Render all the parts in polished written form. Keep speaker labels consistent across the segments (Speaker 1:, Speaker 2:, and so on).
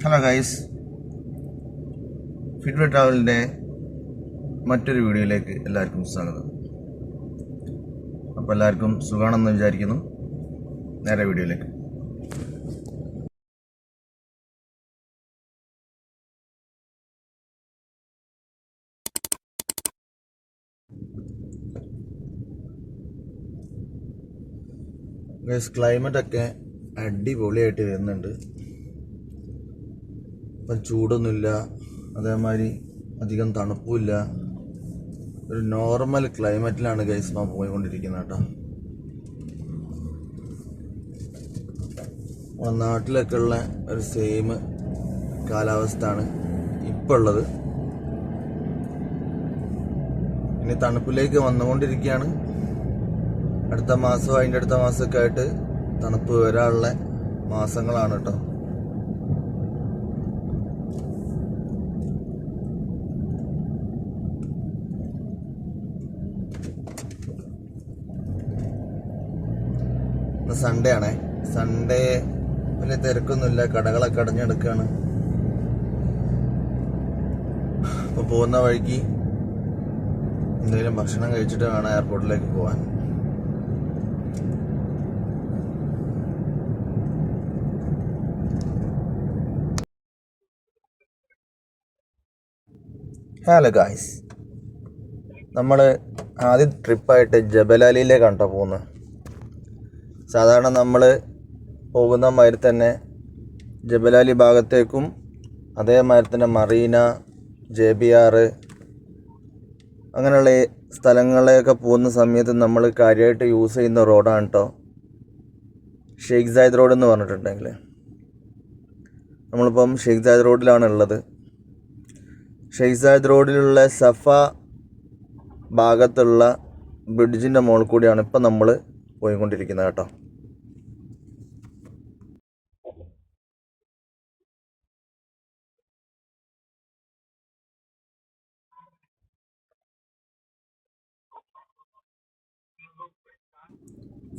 Speaker 1: Hello guys, ഫിറ്റ്വേ ട്രാവലിൻ്റെ മറ്റൊരു വീഡിയോയിലേക്ക് എല്ലാവർക്കും സ്വാഗതം. അപ്പോൾ എല്ലാവർക്കും സുഖമാണെന്ന് വിചാരിക്കുന്നു. നേരെ വീഡിയോയിലേക്ക്. ഗൈസ്, ക്ലൈമറ്റൊക്കെ അടിപൊളിയായിട്ട് വരുന്നുണ്ട്. ഇപ്പം ചൂടൊന്നുമില്ല, അതേമാതിരി അധികം തണുപ്പുമില്ല. ഒരു നോർമൽ ക്ലൈമറ്റിലാണ് ഗൈസ് ഞാൻ പോയിക്കൊണ്ടിരിക്കുന്നത് കേട്ടോ. നമ്മുടെ നാട്ടിലൊക്കെ ഉള്ള ഒരു സെയിം കാലാവസ്ഥയാണ് ഇപ്പോൾ ഉള്ളത്. ഇനി തണുപ്പിലേക്ക് വന്നുകൊണ്ടിരിക്കുകയാണ്. അടുത്ത മാസം അതിൻ്റെ അടുത്ത മാസമൊക്കെ ആയിട്ട് തണുപ്പ് വരാനുള്ള മാസങ്ങളാണ് കേട്ടോ. ഇന്ന് സൺഡേ ആണേ. സൺഡേ വലിയ തിരക്കൊന്നുമില്ല, കടകളൊക്കെ അടഞ്ഞെടുക്കുകയാണ്. അപ്പോൾ പോകുന്ന വഴിക്ക് എന്തെങ്കിലും ഭക്ഷണം കഴിച്ചിട്ട് വേണം എയർപോർട്ടിലേക്ക് പോകാൻ. ഹലോ ഗായ്സ്, നമ്മൾ ആദ്യ ട്രിപ്പായിട്ട് ജബലാലിയിലേക്കാണ് കേട്ടോ പോകുന്നത്. സാധാരണ നമ്മൾ പോകുന്ന മാതിരി തന്നെ ജബലാലി ഭാഗത്തേക്കും അതേമാതിരി തന്നെ മറീന, JBR അങ്ങനെയുള്ള സ്ഥലങ്ങളിലേക്ക് പോകുന്ന സമയത്ത് നമ്മൾ കാര്യമായിട്ട് യൂസ് ചെയ്യുന്ന റോഡാണ് കേട്ടോ ഷെയ്ഖ് സായിദ് റോഡ് എന്ന് പറഞ്ഞിട്ടുണ്ടെങ്കിൽ. നമ്മളിപ്പം ഷെയ്ഖ് സായിദ് റോഡിലാണ് ഉള്ളത്. ഷെയ്ഖ് സായിദ് റോഡിലുള്ള സഫ ഭാഗത്തുള്ള ബ്രിഡ്ജിൻ്റെ മുകളിൽ കൂടിയാണ് ഇപ്പം നമ്മൾ പോയിക്കൊണ്ടിരിക്കുന്നത് കേട്ടോ.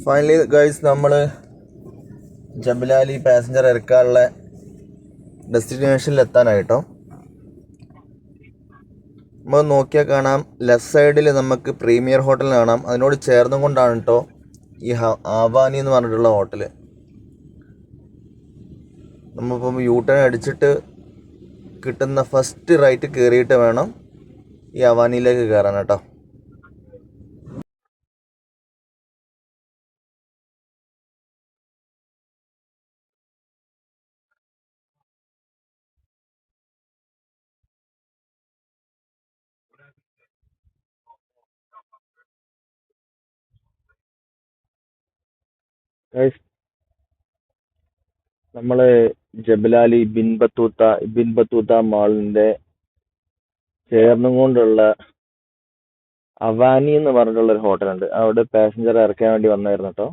Speaker 1: ഫൈനലി ഗൈസ്, നമ്മൾ ജബലാലി പാസഞ്ചർ ഇറക്കാനുള്ള ഡെസ്റ്റിനേഷനിൽ എത്താനായിട്ടോ. നമ്മൾ നോക്കിയാൽ കാണാം, ലെഫ്റ്റ് സൈഡിൽ നമുക്ക് പ്രീമിയർ ഹോട്ടൽ കാണാം. അതിനോട് ചേർന്നും കൊണ്ടാണ് കേട്ടോ ഈ ആവാനി എന്ന് പറഞ്ഞിട്ടുള്ള ഹോട്ടൽ. നമ്മളിപ്പം യൂട്ടേൺ അടിച്ചിട്ട് കിട്ടുന്ന ഫസ്റ്റ് റൈറ്റ് കയറിയിട്ട് വേണം ഈ അവാനിയിലേക്ക് കയറാൻ കേട്ടോ. നമ്മൾ ജബലാലി ബിൻ ബത്തൂത്ത മാളിൻ്റെ ചേർന്നും കൊണ്ടുള്ള അവാനി എന്ന് പറഞ്ഞിട്ടുള്ളൊരു ഹോട്ടലുണ്ട്. അവിടെ പാസഞ്ചർ ഇറക്കാൻ വേണ്ടി വന്നായിരുന്നു കേട്ടോ.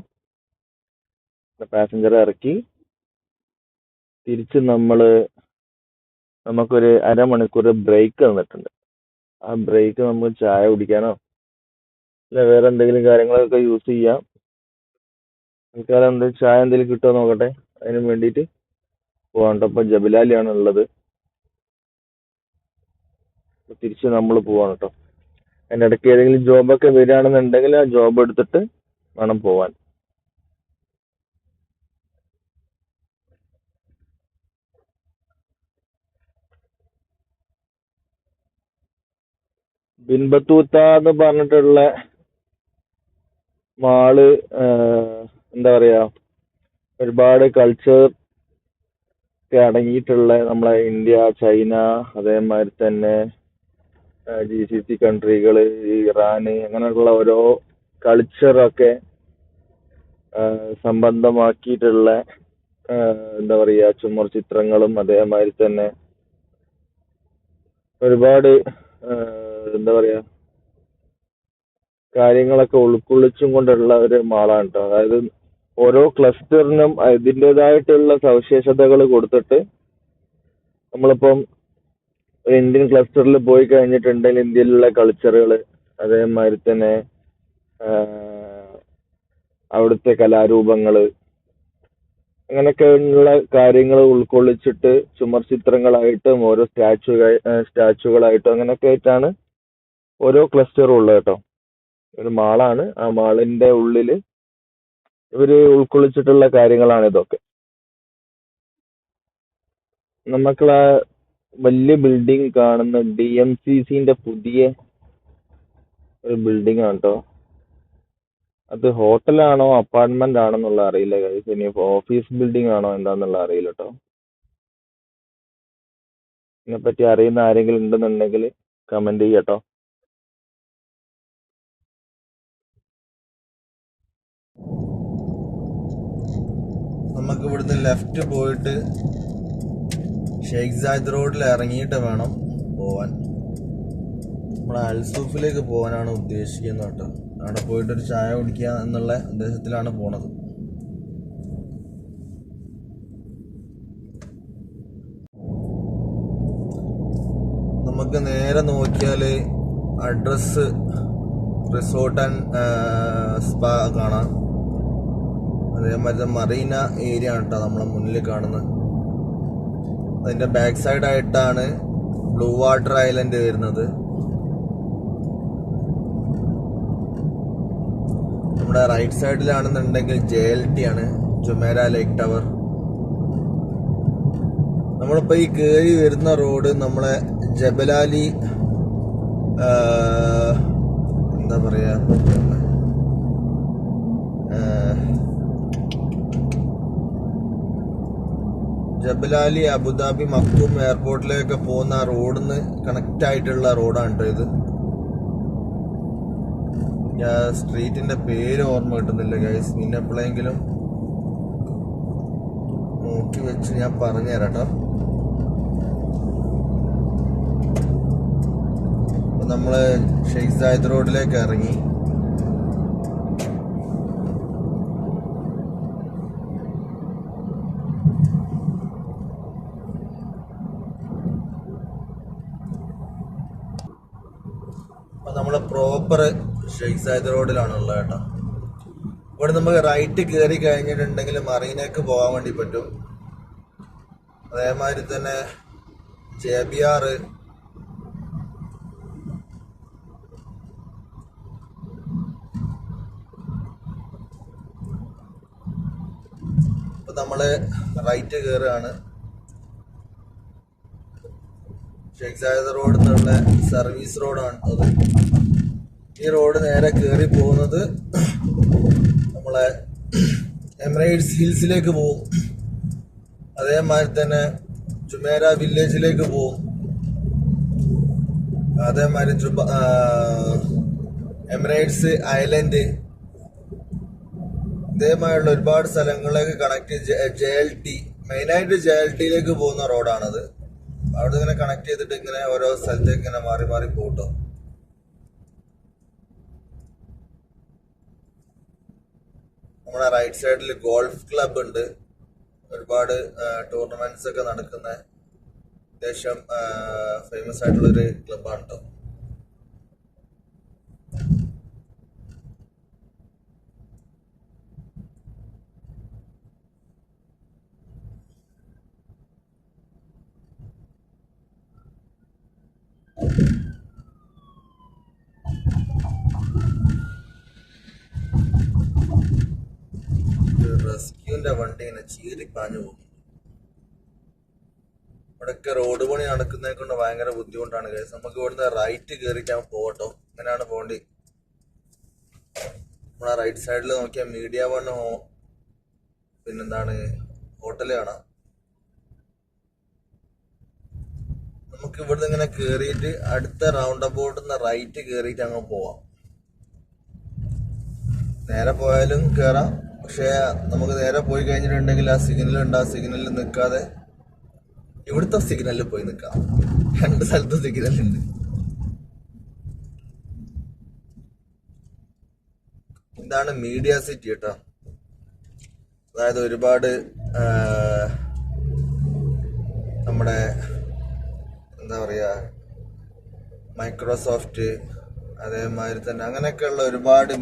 Speaker 1: പാസഞ്ചർ ഇറക്കി തിരിച്ച് നമുക്കൊരു അരമണിക്കൂർ ബ്രേക്ക് തന്നിട്ടുണ്ട്. ആ ബ്രേക്ക് നമുക്ക് ചായ കുടിക്കാനോ അല്ല വേറെ എന്തെങ്കിലും കാര്യങ്ങളൊക്കെ യൂസ് ചെയ്യാം. തൽക്കാലം ചായ എന്തെങ്കിലും കിട്ടുമോ നോക്കട്ടെ, അതിന് വേണ്ടിയിട്ട് പോകാൻ. ഇപ്പം ജബലാലിയാണ് ഉള്ളത്. തിരിച്ച് നമ്മൾ പോവാണ് കേട്ടോ. അതിൻ്റെ ഇടയ്ക്ക് ഏതെങ്കിലും ജോബൊക്കെ വരികയാണെന്നുണ്ടെങ്കിൽ ആ ജോബ് എടുത്തിട്ട് വേണം പോവാൻ. ബിൻ ബത്തൂത്ത എന്ന് പറഞ്ഞിട്ടുള്ള മാള് എന്താ പറയാ, ഒരുപാട് കൾച്ചർ ഒക്കെ അടങ്ങിയിട്ടുള്ള നമ്മളെ ഇന്ത്യ, ചൈന, അതേമാതിരി തന്നെ GCC കൺട്രികൾ, ഇറാൻ, അങ്ങനെയുള്ള ഓരോ കൾച്ചറൊക്കെ സംബന്ധമാക്കിയിട്ടുള്ള എന്താ പറയുക ചുമർ ചിത്രങ്ങളും അതേമാതിരി തന്നെ ഒരുപാട് എന്താ പറയുക കാര്യങ്ങളൊക്കെ ഉൾക്കൊള്ളിച്ചും കൊണ്ടുള്ള ഒരു മാളാണ് കേട്ടോ. അതായത് ഓരോ ക്ലസ്റ്ററിനും അതിൻ്റെതായിട്ടുള്ള സവിശേഷതകൾ കൊടുത്തിട്ട് നമ്മളിപ്പം ഇന്ത്യൻ ക്ലസ്റ്ററിൽ പോയി കഴിഞ്ഞിട്ടുണ്ടെങ്കിൽ ഇന്ത്യയിലുള്ള കൾച്ചറുകൾ, അതേമാതിരി തന്നെ അവിടുത്തെ കലാരൂപങ്ങൾ, അങ്ങനെയൊക്കെയുള്ള കാര്യങ്ങൾ ഉൾക്കൊള്ളിച്ചിട്ട് ചുമർ ചിത്രങ്ങളായിട്ടും ഓരോ സ്റ്റാച്ചുകളായിട്ടും അങ്ങനെയൊക്കെ ആയിട്ടാണ് ഓരോ ക്ലസ്റ്ററും ഉള്ളത് കേട്ടോ. ഒരു മാളാണ്. ആ മാളിന്റെ ഉള്ളില് ഇവര് ഉൾക്കൊള്ളിച്ചിട്ടുള്ള കാര്യങ്ങളാണ് ഇതൊക്കെ. നമുക്ക് ആ വലിയ ബിൽഡിംഗ് കാണുന്ന DMCCന്റെ പുതിയ ഒരു ബിൽഡിംഗ് ആണ് കേട്ടോ. അത് ഹോട്ടലാണോ അപ്പാർട്ട്മെന്റ് ആണോ എന്നുള്ള അറിയില്ല guys. ഇനി ഓഫീസ് ബിൽഡിംഗ് ആണോ എന്താന്നുള്ള അറിയില്ല കേട്ടോ. ഇതിനെപ്പറ്റി അറിയുന്ന ആരെങ്കിലും ഉണ്ടെന്നുണ്ടെങ്കിൽ കമന്റ് ചെയ്യട്ടോ.
Speaker 2: നമുക്ക് ഇവിടുന്ന് ലെഫ്റ്റ് പോയിട്ട് ഷെയ്ഖ് സായിദ് റോഡിൽ ഇറങ്ങിയിട്ട് വേണം പോവാൻ. നമ്മൾ അൽസൂഫിലേക്ക് പോകാനാണ് ഉദ്ദേശിക്കുന്നത് കേട്ടോ. അവിടെ പോയിട്ടൊരു ചായ കുടിക്കുക എന്നുള്ള ഉദ്ദേശത്തിലാണ് പോണത്. നമുക്ക് നേരെ നോക്കിയാൽ അഡ്രസ് റിസോർട്ട് ആൻഡ് സ്പാ കാണാം. അതേമാതിരി മറീന ഏരിയ ആണ് കേട്ടോ നമ്മളെ മുന്നിൽ കാണുന്നത്. അതിൻ്റെ ബാക്ക് സൈഡായിട്ടാണ് ബ്ലൂ വാട്ടർ ഐലൻഡ് വരുന്നത്. നമ്മുടെ റൈറ്റ് സൈഡിലാണെന്നുണ്ടെങ്കിൽ JLT ആണ്, ജുമേര ലേക്ക് ടവർ. നമ്മളിപ്പോൾ ഈ കയറി വരുന്ന റോഡ് നമ്മളെ ജബലാലി എന്താ പറയുക, ജബലാലി അബുദാബി മക്തൂം എയർപോർട്ടിലേക്ക് പോകുന്ന ആ റോഡിന്ന് കണക്റ്റ് ആയിട്ടുള്ള റോഡാണ് ഇത്. സ്ട്രീറ്റിന്റെ പേര് ഓർമ്മ കിട്ടുന്നില്ല ഗൈസ്. പിന്നെ എപ്പോഴെങ്കിലും നോക്കി വെച്ച് ഞാൻ പറഞ്ഞുതരാം കേട്ടോ. അപ്പൊ നമ്മള് ഷെയ്ഖ് സായിദ് റോഡിലേക്ക് ഇറങ്ങി. നമ്മള് പ്രോപ്പർ ഷെയ്ഖ് സായിദ് റോഡിലാണുള്ളത് കേട്ടോ. ഇവിടെ നമുക്ക് റൈറ്റ് കയറി കഴിഞ്ഞിട്ടുണ്ടെങ്കിൽ മറീനക്ക് പോകാൻ വേണ്ടി പറ്റും. അതേമാതിരി തന്നെ JBR, ഇപ്പൊ നമ്മള് റൈറ്റ് കയറുകയാണ്. ഷെയ്ഖ് സായിദ് റോഡ് എന്നുള്ള സർവീസ് റോഡാണ് അത്. ഈ റോഡ് നേരെ കയറി പോകുന്നത് നമ്മളെ എമിറേറ്റ്സ് ഹിൽസിലേക്ക് പോകും. അതേമാതിരി തന്നെ ജുമേര വില്ലേജിലേക്ക് പോകും. അതേമാതിരി എമിറേറ്റ്സ് ഐലൻഡ്, ഇതേമാതിരിയുള്ള ഒരുപാട് സ്ഥലങ്ങളിലേക്ക് കണക്ട് JLT, മെയിനായിട്ട് JLTയിലേക്ക് പോകുന്ന റോഡാണത്. അവിടെ ഇങ്ങനെ കണക്ട് ചെയ്തിട്ട് ഇങ്ങനെ ഓരോ സ്ഥലത്തേക്ക് ഇങ്ങനെ മാറി മാറി പോട്ടോ. നമ്മുടെ റൈറ്റ് സൈഡിൽ ഗോൾഫ് ക്ലബ് ഉണ്ട്. ഒരുപാട് ടൂർണമെന്റ്സ് ഒക്കെ നടക്കുന്ന അത്യാവശ്യം ഫേമസ് ആയിട്ടുള്ളൊരു ക്ലബാണ് കേട്ടോ. റെസ്ക്യൂന്റെ വണ്ടി ഇങ്ങനെ ചീറിപ്പാഞ്ഞു പോകും. ഇവിടെയൊക്കെ റോഡ് പണി നടക്കുന്നതിനെ കൊണ്ട് ഭയങ്കര ബുദ്ധിമുട്ടാണ് കേസ്. നമുക്ക് ഇവിടുന്ന് റൈറ്റ് കയറിയിട്ട് പോകട്ടോ. ഇങ്ങനെയാണ് പോകേണ്ടി. നമ്മളെ റൈറ്റ് സൈഡിൽ നോക്കിയാൽ മീഡിയ വൺ പിന്നെന്താണ് ഹോട്ടൽ കാണാം. നമുക്ക് ഇവിടുന്ന് ഇങ്ങനെ കയറിയിട്ട് അടുത്ത റൗണ്ട് അബൌട്ട് റൈറ്റ് കയറിയിട്ട് അങ്ങ് പോവാം. നേരെ പോയാലും കയറാം. പക്ഷെ നമുക്ക് നേരെ പോയി കഴിഞ്ഞിട്ടുണ്ടെങ്കിൽ ആ സിഗ്നൽ ഉണ്ട്. ആ സിഗ്നലിൽ നിൽക്കാതെ ഇവിടുത്തെ സിഗ്നലിൽ പോയി നിൽക്കാം. രണ്ട് സ്ഥലത്തും സിഗ്നലുണ്ട്. ഇതാണ് മീഡിയ സിറ്റി കേട്ടോ. അതായത് ഒരുപാട് നമ്മുടെ എന്താ പറയുക, മൈക്രോസോഫ്റ്റ്, അതേമാതിരി തന്നെ അങ്ങനെയൊക്കെയുള്ള ഒരുപാട്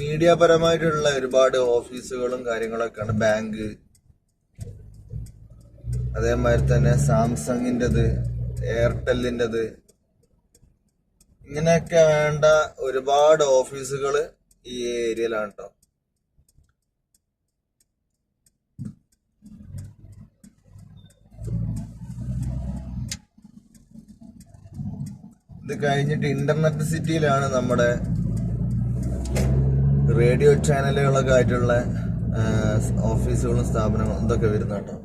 Speaker 2: മീഡിയ പരമായിട്ടുള്ള ഒരുപാട് ഓഫീസുകളും കാര്യങ്ങളൊക്കെയാണ്. ബാങ്ക്, അതേമാതിരി തന്നെ സാംസങ്ങിൻ്റെത്, എയർടെല്ലിൻ്റെത്, ഇങ്ങനെയൊക്കെ വേണ്ട ഒരുപാട് ഓഫീസുകൾ ഈ ഏരിയയിലാണ് കേട്ടോ. ഇത് കഴിഞ്ഞിട്ട് ഇന്റർനെറ്റ് സിറ്റിയിലാണ് നമ്മുടെ റേഡിയോ ചാനലുകളൊക്കെ ആയിട്ടുള്ള ഓഫീസുകളും സ്ഥാപനങ്ങളും ഇതൊക്കെ വരുന്ന കേട്ടോ.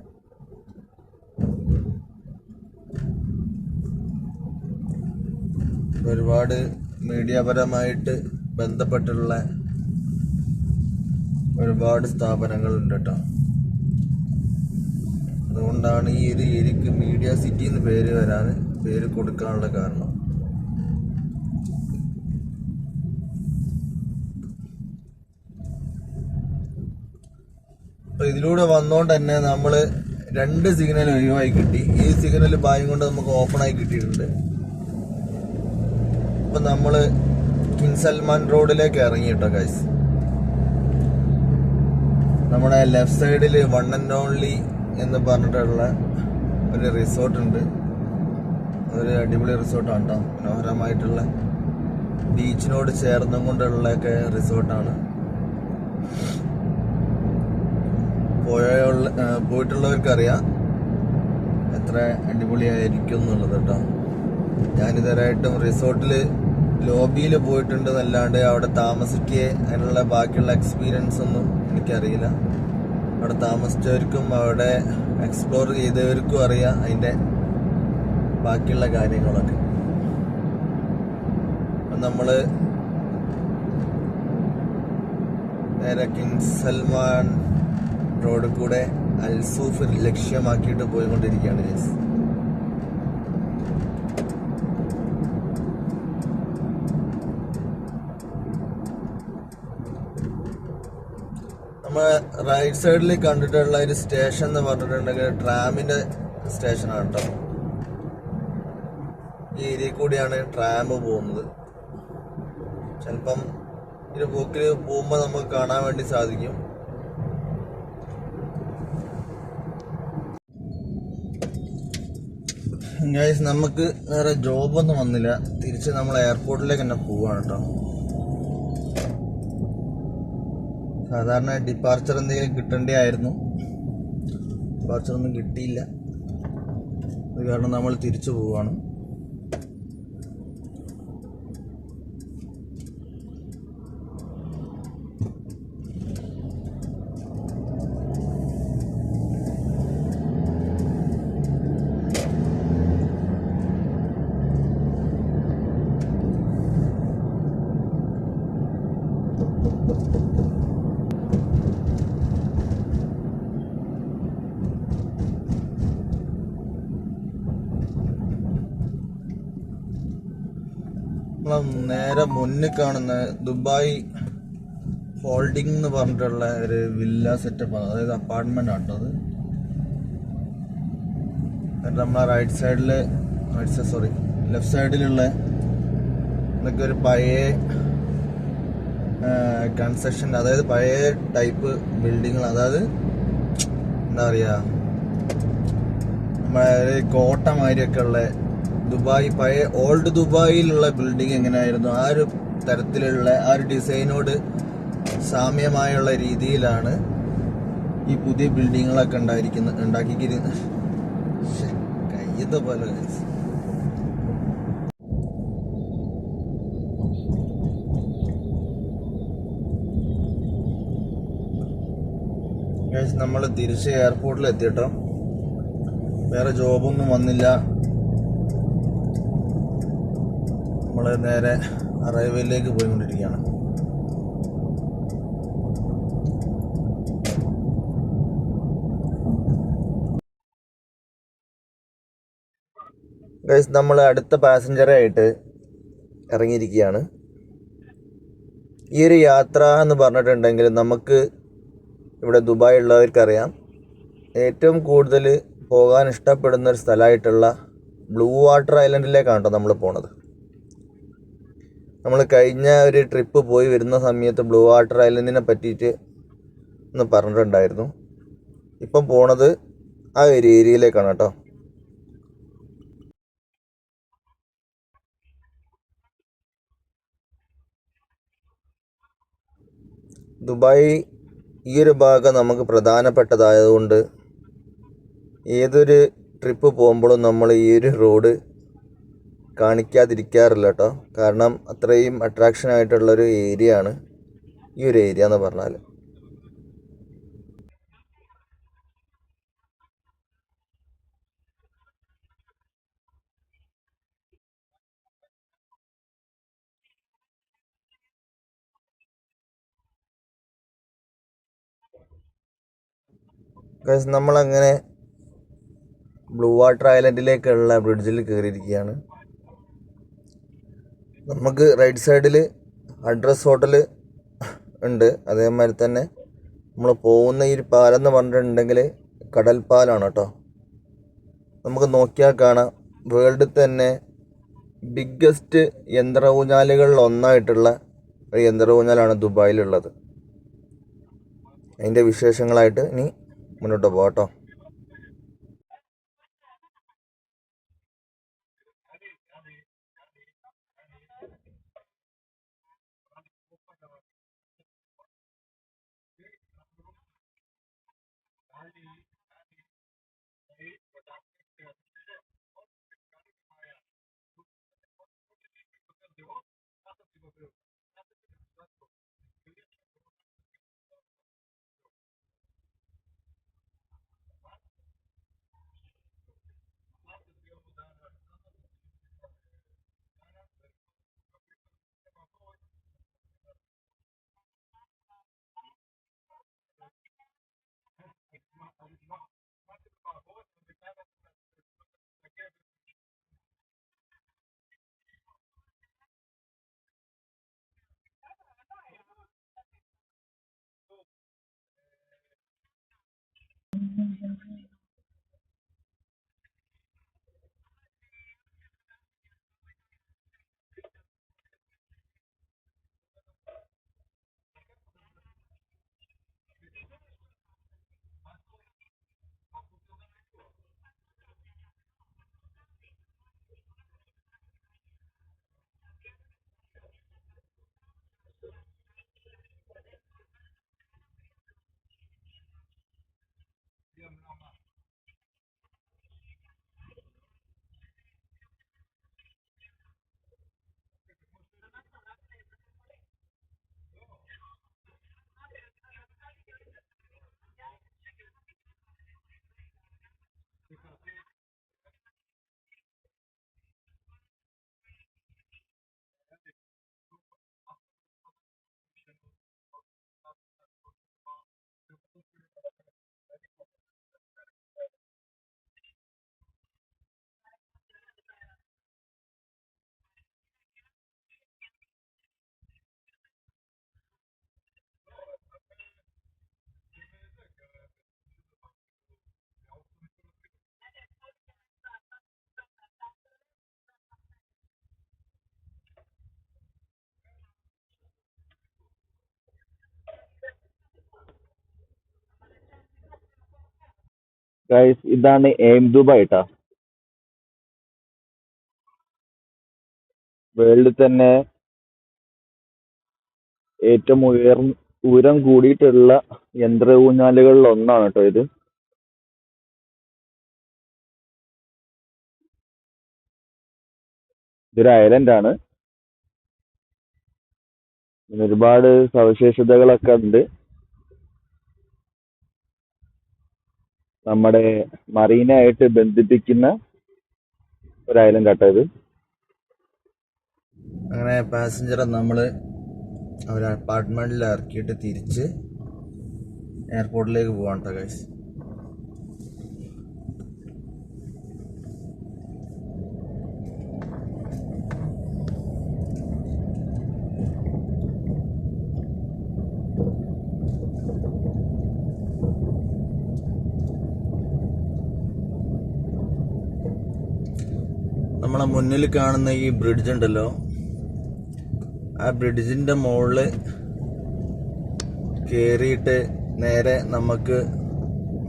Speaker 2: ഒരുപാട് മീഡിയപരമായിട്ട് ബന്ധപ്പെട്ടുള്ള ഒരുപാട് സ്ഥാപനങ്ങളുണ്ട് കേട്ടോ. അതുകൊണ്ടാണ് ഈ ഒരു ഏരിയക്ക് മീഡിയ സിറ്റി എന്ന് പേര് കൊടുക്കാനുള്ള കാരണം. അപ്പൊ ഇതിലൂടെ വന്നോണ്ട് തന്നെ നമ്മള് 2 സിഗ്നൽ ഒഴിവായി കിട്ടി. ഈ സിഗ്നൽ ഭാഗ്യം കൊണ്ട് നമുക്ക് ഓപ്പൺ ആയി കിട്ടിയിട്ടുണ്ട്. അപ്പൊ നമ്മള് കിങ് സൽമാൻ റോഡിലേക്ക് ഇറങ്ങി കേട്ടോ ഗൈസ്. നമ്മുടെ ലെഫ്റ്റ് സൈഡിൽ വൺ ആൻഡ് ഓൺലി എന്ന് പറഞ്ഞിട്ടുള്ള ഒരു റിസോർട്ട് ഉണ്ട്. അതൊരു അടിപൊളി റിസോർട്ടാണ് കേട്ടോ. മനോഹരമായിട്ടുള്ള ബീച്ചിനോട് ചേർന്നും കൊണ്ടുള്ളൊക്കെ റിസോർട്ടാണ്. പോയിട്ടുള്ളവർക്കറിയാം എത്ര അടിപൊളിയായിരിക്കും എന്നുള്ളത് കേട്ടോ. ഞാനിതുവരെയായിട്ടും റിസോർട്ടിൽ ലോബിയിൽ പോയിട്ടുണ്ട് എന്നല്ലാണ്ട് അവിടെ താമസിക്കുക അതിനുള്ള ബാക്കിയുള്ള എക്സ്പീരിയൻസ് ഒന്നും എനിക്കറിയില്ല. അവിടെ താമസിച്ചവർക്കും അവിടെ എക്സ്പ്ലോർ ചെയ്തവർക്കും അറിയാം അതിൻ്റെ ബാക്കിയുള്ള കാര്യങ്ങളൊക്കെ. നമ്മൾ നേരെ കിങ് സൽമാൻ റോഡ് കൂടെ അൽസൂഫ് ലക്ഷ്യമാക്കിയിട്ട് പോയിക്കൊണ്ടിരിക്കുകയാണ് ഗൈസ്. നമ്മൾ റൈറ്റ് സൈഡിൽ കണ്ടിട്ടുള്ള ഒരു സ്റ്റേഷൻ എന്ന് പറഞ്ഞിട്ടുണ്ടെങ്കിൽ ട്രാമിന്റെ സ്റ്റേഷനാണ് കേട്ടോ. ഈ ഏരിയയിൽ കൂടിയാണ് ട്രാം പോകുന്നത്. ചിലപ്പം ഒരു പോക്കിൽ പോകുമ്പോൾ നമുക്ക് കാണാൻ വേണ്ടി സാധിക്കും. ഗൈസ്, നമുക്ക് വേറെ ജോബൊന്നും വന്നില്ല. തിരിച്ച് നമ്മൾ എയർപോർട്ടിലേക്ക് തന്നെ പോവാണ് കേട്ടോ. സാധാരണ ഡിപ്പാർച്ചർ എന്തെങ്കിലും കിട്ടേണ്ടതായിരുന്നു. ഡിപ്പാർച്ചർ ഒന്നും കിട്ടിയില്ല. അത് കാരണം നമ്മൾ തിരിച്ചു പോവാണ്. നേരെ മുന്നിൽ കാണുന്ന ദുബായ് ഫോൾഡിംഗ് എന്ന് പറഞ്ഞിട്ടുള്ള ഒരു വില്ല സെറ്റപ്പാണ്. അതായത് അപ്പാർട്ട്മെന്റ് ആട്ടോ അത്. നമ്മളെ ലെഫ്റ്റ് സൈഡിലുള്ള ഇതൊക്കെ ഒരു പഴയ കൺസ്ട്രക്ഷൻ, അതായത് പഴയ ടൈപ്പ് ബിൽഡിങ്ങൾ. അതായത് എന്താ പറയുക, നമ്മളെ കോട്ട മാതിരിയൊക്കെ ഉള്ള ദുബായ്, പഴയ ഓൾഡ് ദുബായിലുള്ള ബിൽഡിംഗ് എങ്ങനെയായിരുന്നു ആ ഒരു തരത്തിലുള്ള ആ ഒരു ഡിസൈനോട് സാമ്യമായുള്ള രീതിയിലാണ് ഈ പുതിയ ബിൽഡിങ്ങുകളൊക്കെ ഉണ്ടാക്കിയിരിക്കുന്നത്. കയ്യത്തെ പോലെ നമ്മൾ തിരിച്ച് എയർപോർട്ടിൽ എത്തിയിട്ടോ. വേറെ ജോബൊന്നും വന്നില്ല. നമ്മൾ നേരെ അറൈവലിലേക്ക് പോയിക്കൊണ്ടിരിക്കുകയാണ്. ഗൈസ്, നമ്മൾ അടുത്ത പാസഞ്ചറായിട്ട് ഇറങ്ങിയിരിക്കുകയാണ്. ഈ ഒരു യാത്ര എന്ന് പറഞ്ഞിട്ടുണ്ടെങ്കിൽ നമുക്ക് ഇവിടെ ദുബായ് ഉള്ളവർക്കറിയാം ഏറ്റവും കൂടുതൽ പോകാൻ ഇഷ്ടപ്പെടുന്ന ഒരു സ്ഥലമായിട്ടുള്ള ബ്ലൂ വാട്ടർ ഐലൻഡിലേക്കാണ് കേട്ടോ നമ്മൾ പോണത്. നമ്മൾ കഴിഞ്ഞ ഒരു ട്രിപ്പ് പോയി വരുന്ന സമയത്ത് ബ്ലൂ വാട്ടർ ഐലൻഡിനെ പറ്റിയിട്ട് ഒന്ന് പറഞ്ഞിട്ടുണ്ടായിരുന്നു. ഇപ്പം പോണത് ആ ഒരു ഏരിയയിലേക്കാണ് കേട്ടോ. ദുബായ് ഈ ഒരു ഭാഗം നമുക്ക് പ്രധാനപ്പെട്ടതായതുകൊണ്ട് ഏതൊരു ട്രിപ്പ് പോകുമ്പോഴും നമ്മൾ ഈ ഒരു റോഡ് കാണിക്കാതിരിക്കാറില്ല കേട്ടോ. കാരണം അത്രയും അട്രാക്ഷൻ ആയിട്ടുള്ളൊരു ഏരിയ ആണ് ഈ ഒരു ഏരിയ എന്ന് പറഞ്ഞാൽ. നമ്മളങ്ങനെ ബ്ലൂ വാട്ടർ ഐലൻഡിലേക്കുള്ള ബ്രിഡ്ജിൽ കയറിയിരിക്കുകയാണ്. നമുക്ക് റൈറ്റ് സൈഡിൽ അഡ്രസ് ഹോട്ടൽ ഉണ്ട്. അതേമാതിരി തന്നെ നമ്മൾ പോകുന്ന ഈ പാലം എന്ന് പറഞ്ഞിട്ടുണ്ടെങ്കിൽ കടൽപ്പാലാണ് കേട്ടോ. നമുക്ക് നോക്കിയാൽ കാണാം വേൾഡിൽ തന്നെ ബിഗ്ഗസ്റ്റ് യന്ത്ര ഊഞ്ഞാലുകളിൽ ഒന്നായിട്ടുള്ള ഒരു യന്ത്ര ഊഞ്ഞാലാണ് ദുബായിലുള്ളത്. അതിൻ്റെ വിശേഷങ്ങളായിട്ട് ഇനി മുന്നോട്ട് പോകാം കേട്ടോ.
Speaker 1: ഗൈസ്, ഇതാണ് എയിം ദുബായ് ട്ടാ. വേൾഡിൽ തന്നെ ഏറ്റവും ഉയരം കൂടിയിട്ടുള്ള യന്ത്ര ഊഞ്ഞാലുകളിൽ ഒന്നാണ് കേട്ടോ ഇത്. ഇതൊരു ഐലൻഡ് ആണ്. ഇതിന് ഒരുപാട് സവിശേഷതകളൊക്കെ ഉണ്ട്. നമ്മുടെ മറീനായിട്ട് ബന്ധിപ്പിക്കുന്ന ഒരു ഐലൻഡ് ആട്ടോ ഇത്.
Speaker 2: അങ്ങനെ പാസഞ്ചറെ നമ്മൾ അവർ അപ്പാർട്ട്മെൻറ്റിൽ ഇറക്കിയിട്ട് തിരിച്ച് എയർപോർട്ടിലേക്ക് പോകാൻ കേട്ടോ ഗൈസ്. നമ്മളെ മുന്നിൽ കാണുന്ന ഈ ബ്രിഡ്ജ് ഉണ്ടല്ലോ, ആ ബ്രിഡ്ജിൻ്റെ മുകളിൽ കയറിയിട്ട് നേരെ നമുക്ക്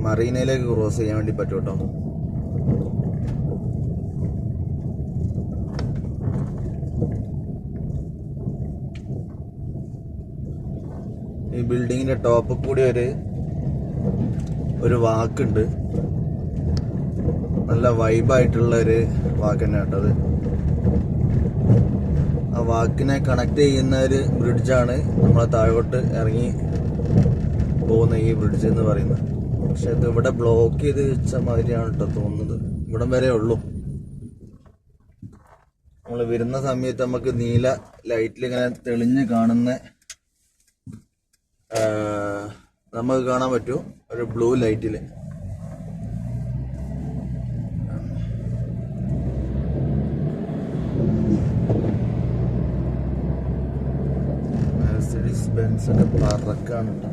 Speaker 2: മറീനയിലേക്ക് ക്രോസ് ചെയ്യാൻ വേണ്ടി പറ്റും കേട്ടോ. ഈ ബിൽഡിങ്ങിന്റെ ടോപ്പിൽ കൂടി ഒരു വാക്കുണ്ട്. നല്ല വൈബായിട്ടുള്ള ഒരു വാക്ക് തന്നെ കേട്ടത്. ആ വാക്കിനെ കണക്ട് ചെയ്യുന്ന ഒരു ബ്രിഡ്ജാണ് നമ്മളെ താഴോട്ട് ഇറങ്ങി പോകുന്ന ഈ ബ്രിഡ്ജ് എന്ന് പറയുന്നത്. പക്ഷെ ഇത് ഇവിടെ ബ്ലോക്ക് ചെയ്ത് വെച്ച മാതിരിയാണ് കേട്ടോ തോന്നുന്നത്. ഇവിടം വരെ ഉള്ളൂ. നമ്മൾ വരുന്ന സമയത്ത് നമുക്ക് നീല ലൈറ്റിൽ ഇങ്ങനെ തെളിഞ്ഞ് കാണുന്ന നമുക്ക് കാണാൻ പറ്റും ഒരു ബ്ലൂ ലൈറ്റിൽ. മെർസിഡീസ് ബെൻസ് ഒക്കെ പറക്കാണ് കേട്ടോ.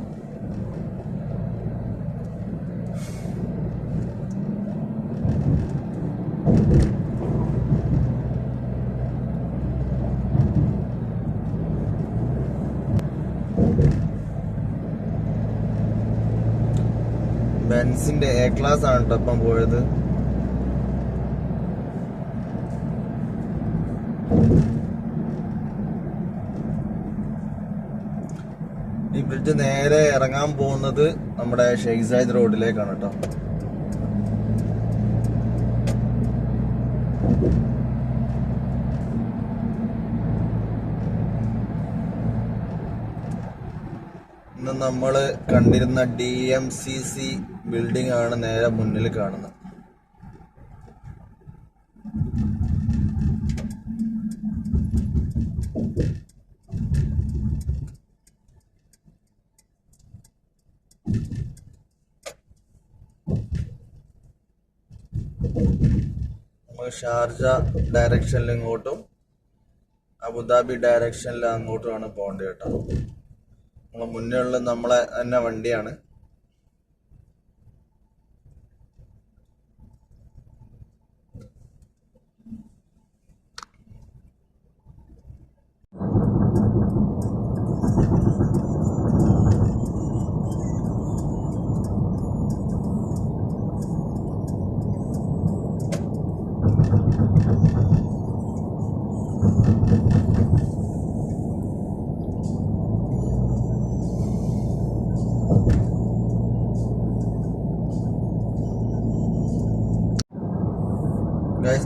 Speaker 2: ബെൻസിന്റെ എ ക്ലാസ് ആണ് കേട്ടോ ഇപ്പം പോയത്. ഈ ബ്രിഡ്ജ് നേരെ ഇറങ്ങാൻ പോകുന്നത് നമ്മുടെ ഷെയ്ഖ് സായിദ് റോഡിലേക്കാണ് കേട്ടോ. ഇന്ന് നമ്മൾ കണ്ടിരുന്ന DMCC ബിൽഡിംഗ് ആണ് നേരെ മുന്നിൽ കാണുന്നത്. നമ്മൾ ഷാർജ ഡയറക്ഷനിൽ ഇങ്ങോട്ടും അബുദാബി ഡയറക്ഷനിൽ അങ്ങോട്ടുമാണ് പോകേണ്ടത് കേട്ടോ. നമ്മളെ മുന്നേ ഉള്ള നമ്മളെ തന്നെ വണ്ടിയാണ്.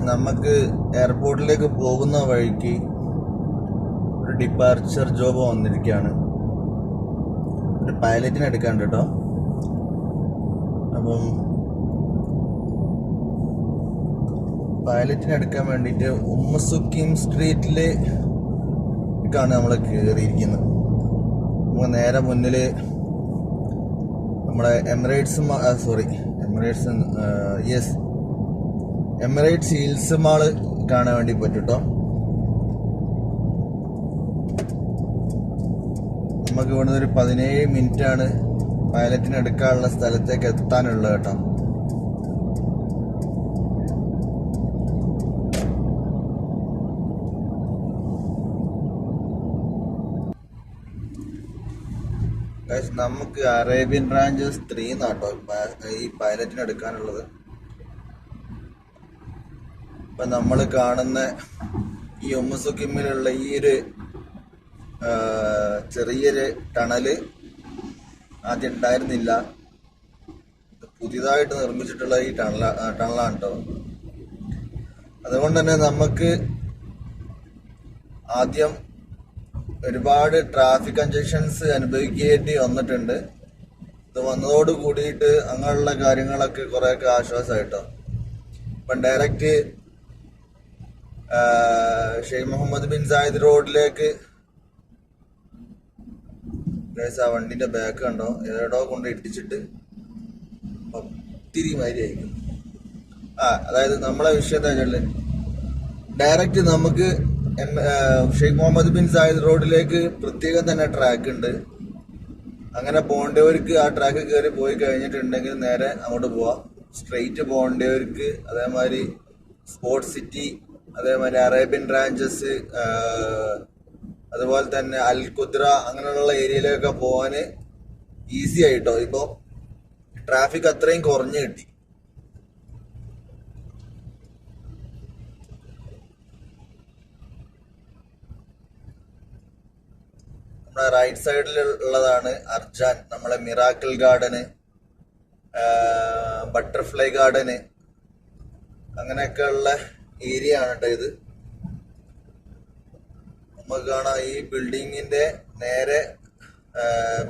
Speaker 2: നമുക്ക് എയർപോർട്ടിലേക്ക് പോകുന്ന വഴിക്ക് ഒരു ഡിപ്പാർച്ചർ ജോബ് വന്നിരിക്കുകയാണ്. ഒരു പൈലറ്റിനെ എടുക്കാണ്ട് കേട്ടോ. അപ്പം പൈലറ്റിനെ എടുക്കാൻ വേണ്ടിയിട്ട് ഉമ്മസുക്കീം സ്ട്രീറ്റിലേക്കാണ് നമ്മൾ കയറിയിരിക്കുന്നത്. നമ്മൾ നേരെ മുന്നിൽ നമ്മളെ എമിറേറ്റ്സ് ഹിൽസ് മാള് കാണാൻ വേണ്ടി പറ്റും കേട്ടോ. നമുക്ക് ഇവിടുന്ന് ഒരു 17 മിനിറ്റാണ് പൈലറ്റിന് എടുക്കാനുള്ള സ്ഥലത്തേക്ക് എത്താനുള്ളത് കേട്ടോ. നമുക്ക് അറേബ്യൻ റാഞ്ചസ് 3 നാട്ടോ ഈ പൈലറ്റിന് എടുക്കാനുള്ളത്. ഇപ്പം നമ്മൾ കാണുന്ന ഈ ഉമ്മസുക്കിമ്മിലുള്ള ഈ ഒരു ചെറിയൊരു ടണല് ആദ്യം ഉണ്ടായിരുന്നില്ല. പുതിയതായിട്ട് നിർമ്മിച്ചിട്ടുള്ള ഈ ടണലാണ് കേട്ടോ. അതുകൊണ്ട് തന്നെ നമുക്ക് ആദ്യം ഒരുപാട് ട്രാഫിക് കൺജഷൻസ് അനുഭവിക്കേണ്ടി വന്നിട്ടുണ്ട്. ഇത് വന്നതോട് കൂടിയിട്ട് അങ്ങനെയുള്ള കാര്യങ്ങളൊക്കെ കുറേയൊക്കെ ആശ്വാസമായിട്ടോ. ഇപ്പം direct Sheikh Mohammed bin Zayed റോഡിലേക്ക് ആ വണ്ടിന്റെ ബാക്ക് കണ്ടോ, ഏതോ കൊണ്ട് ഇടിച്ചിട്ട് ഒത്തിരി മാതിരിയായിരിക്കും. അതായത് നമ്മളെ വിഷയം എന്താ വെച്ചാൽ ഡയറക്റ്റ് നമുക്ക് ഷെയ്ഖ് മുഹമ്മദ് ബിൻ സായിദ് റോഡിലേക്ക് പ്രത്യേകം തന്നെ ട്രാക്ക് ഉണ്ട്. അങ്ങനെ പോകേണ്ടവർക്ക് ആ ട്രാക്ക് കയറി പോയി കഴിഞ്ഞിട്ടുണ്ടെങ്കിൽ നേരെ അങ്ങോട്ട് പോവാം. സ്ട്രെയിറ്റ് പോകേണ്ടവർക്ക് അതേമാതിരി സ്പോർട്സ് സിറ്റി, അതേമാതിരി അറേബ്യൻ റാഞ്ചസ്, അതുപോലെ തന്നെ അൽ ഖുദ്ര അങ്ങനെയുള്ള ഏരിയയിലൊക്കെ പോകാൻ ഈസി ആയിട്ടോ. ഇപ്പോൾ ട്രാഫിക് അത്രയും കുറഞ്ഞു കിട്ടി. നമ്മുടെ റൈറ്റ് സൈഡിൽ ഉള്ളതാണ് അർജാൻ, നമ്മളെ മിറാക്കിൾ ഗാർഡന്, ബട്ടർഫ്ലൈ ഗാർഡന്, അങ്ങനെയൊക്കെ ഉള്ള ഏരിയ ആണ് കേട്ടോ ഇത്. നമുക്ക് കാണാം ഈ ബിൽഡിങ്ങിന്റെ നേരെ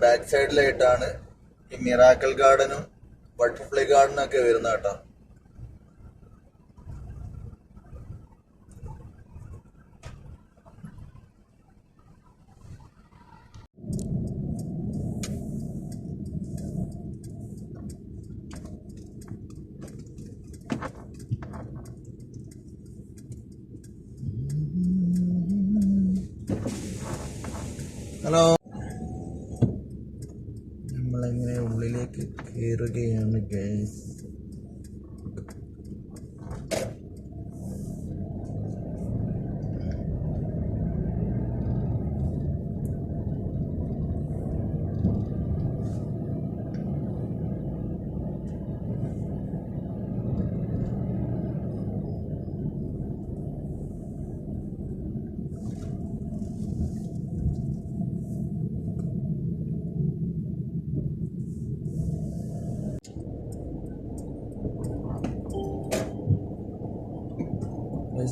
Speaker 2: ബാക്ക് സൈഡിലായിട്ടാണ് ഈ മിറാക്കിൾ ഗാർഡനും ബട്ടർഫ്ലൈ ഗാർഡനും ഒക്കെ വരുന്നത് കേട്ടോ. ഹലോ, നമ്മളെങ്ങനെ ഉള്ളിലേക്ക് കയറുകയാണ് ഗൈസ്.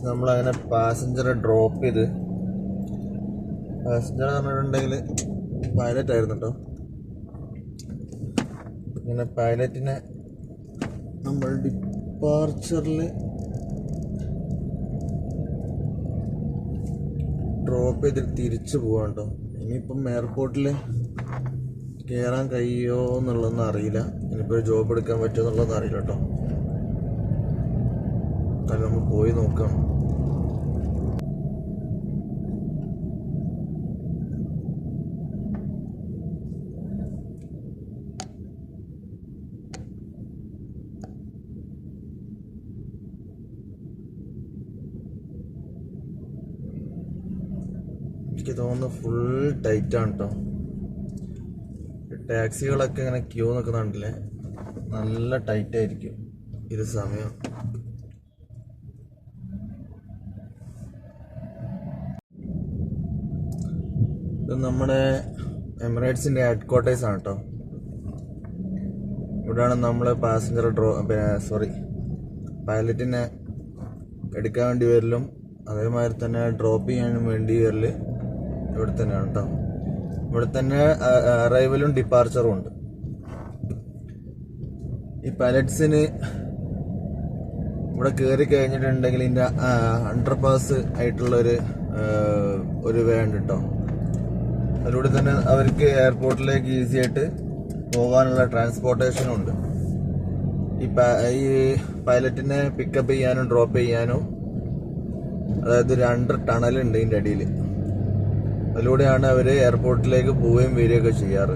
Speaker 2: നമ്മളങ്ങനെ പാസഞ്ചറെ ഡ്രോപ്പ് ചെയ്ത്, പാസഞ്ചർ എന്ന് പറഞ്ഞിട്ടുണ്ടെങ്കിൽ പൈലറ്റ് ആയിരുന്നു കേട്ടോ. ഇങ്ങനെ പൈലറ്റിനെ നമ്മൾ ഡിപ്പാർച്ചറിൽ ഡ്രോപ്പ് ചെയ്ത് തിരിച്ചു പോവാം കേട്ടോ. ഇനിയിപ്പം എയർപോർട്ടിൽ കയറാൻ കഴിയുമോ എന്നുള്ളതൊന്നും അറിയില്ല, ഇനിയിപ്പോൾ ഒരു ജോബ് എടുക്കാൻ പറ്റുമോ എന്നുള്ളതൊന്നും അറിയില്ല കേട്ടോ. അത് നമ്മൾ പോയി നോക്കാം. എനിക്ക് തോന്നുന്നു ഫുൾ ടൈറ്റാണ് കേട്ടോ. ടാക്സികളൊക്കെ ഇങ്ങനെ ക്യൂ നിൽക്കുന്നുണ്ടല്ലേ, നല്ല ടൈറ്റായിരിക്കും ഇത് സമയം. ഇത് നമ്മുടെ എമിറേറ്റ്സിൻ്റെ ഹെഡ് ക്വാർട്ടേഴ്സ് ആണ് കേട്ടോ. ഇവിടെയാണ് നമ്മൾ പാസഞ്ചർ പൈലറ്റിനെ എടുക്കാൻ വേണ്ടി വരലും അതേമാതിരി തന്നെ ഡ്രോപ്പ് ചെയ്യാനും വേണ്ടി വരൽ ഇവിടെ തന്നെയാണ് കേട്ടോ. ഇവിടെ തന്നെ അറൈവലും ഡിപ്പാർച്ചറും ഉണ്ട്. ഈ പൈലറ്റ്സിന് ഇവിടെ കയറി കഴിഞ്ഞിട്ടുണ്ടെങ്കിൽ ഇതിൻ്റെ അണ്ടർ പാസ് ആയിട്ടുള്ളൊരു വേ ഉണ്ട് കേട്ടോ. അതിലൂടെ തന്നെ അവർക്ക് എയർപോർട്ടിലേക്ക് ഈസി ആയിട്ട് പോകാനുള്ള ട്രാൻസ്പോർട്ടേഷനും ഉണ്ട്. ഈ പൈലറ്റിനെ പിക്കപ്പ് ചെയ്യാനും ഡ്രോപ്പ് ചെയ്യാനും, അതായത് ഒരു അണ്ടർ ടണലുണ്ട് ഇതിൻ്റെ അടിയിൽ, അതിലൂടെയാണ് അവർ എയർപോർട്ടിലേക്ക് പോവുകയും വരികയൊക്കെ ചെയ്യാറ്.